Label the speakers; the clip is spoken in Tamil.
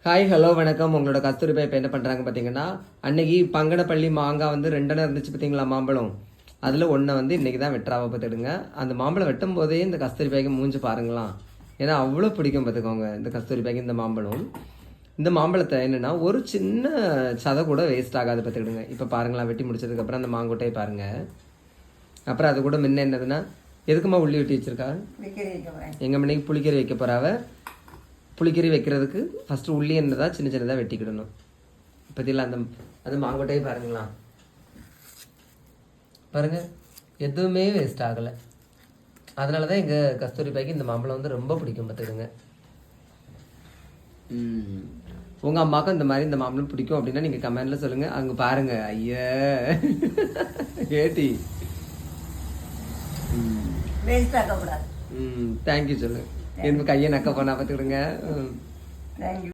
Speaker 1: ஹாய் ஹலோ வணக்கம். உங்களோட கஸ்தூரி பாய் இப்போ என்ன பண்ணுறாங்க பார்த்தீங்கன்னா, அன்னைக்கு பங்கனப்பள்ளி மாங்காய் வந்து 2 இருந்துச்சு பார்த்தீங்களா மாம்பழம். அதில் ஒன்றை வந்து இன்றைக்கி தான் வெட்டுறாவை பார்த்துடுங்க. அந்த மாம்பழம் வெட்டும் போதே இந்த கஸ்தூரி பாய்க்கு மூஞ்சி பாருங்களாம். ஏன்னா அவ்வளோ பிடிக்கும் பார்த்துக்கோங்க இந்த கஸ்தூரி பாய்க்கு இந்த மாம்பழம். இந்த மாம்பழத்தை என்னென்னா ஒரு சின்ன சதை கூட வேஸ்ட் ஆகாது பார்த்துக்கிடுங்க. இப்போ பாருங்களா, வெட்டி முடிச்சதுக்கப்புறம் அந்த மாங்கொட்டையை பாருங்கள். அப்புறம் அது கூட முன்ன என்னதுன்னா, எதுக்குமா உள்ளி வெட்டி வச்சுருக்கா? எங்கள் மணிக்கு புளிக்கறி வைக்க போகிறாவ. புளிக்கறி வைக்கிறதுக்கு ஃபஸ்ட்டு உள்ளி என்னதான் சின்ன சின்னதாக வெட்டிக்கிடணும். இப்போதில் அந்த மாங்கொட்டையை பாருங்களா, பாருங்கள் எதுவுமே வேஸ்ட் ஆகலை. அதனால தான் எங்கள் கஸ்தூரி பாய்க்கு இந்த மாம்பழம் வந்து ரொம்ப பிடிக்கும் பார்த்துடுங்க. உங்கள் அம்மாவுக்கும் இந்த மாதிரி இந்த மாம்பழம் பிடிக்கும் அப்படின்னா நீங்கள் கமெண்டில் சொல்லுங்கள். அங்கே பாருங்கள். ஐயா ஏட்டி
Speaker 2: வேஸ்ட் ஆகக்கூடாது.
Speaker 1: தேங்க்யூ சொல்லுங்கள். எனக்கு கையை நக்க பண்ணா பார்த்துக்கிடுங்க.
Speaker 2: தேங்க்யூ.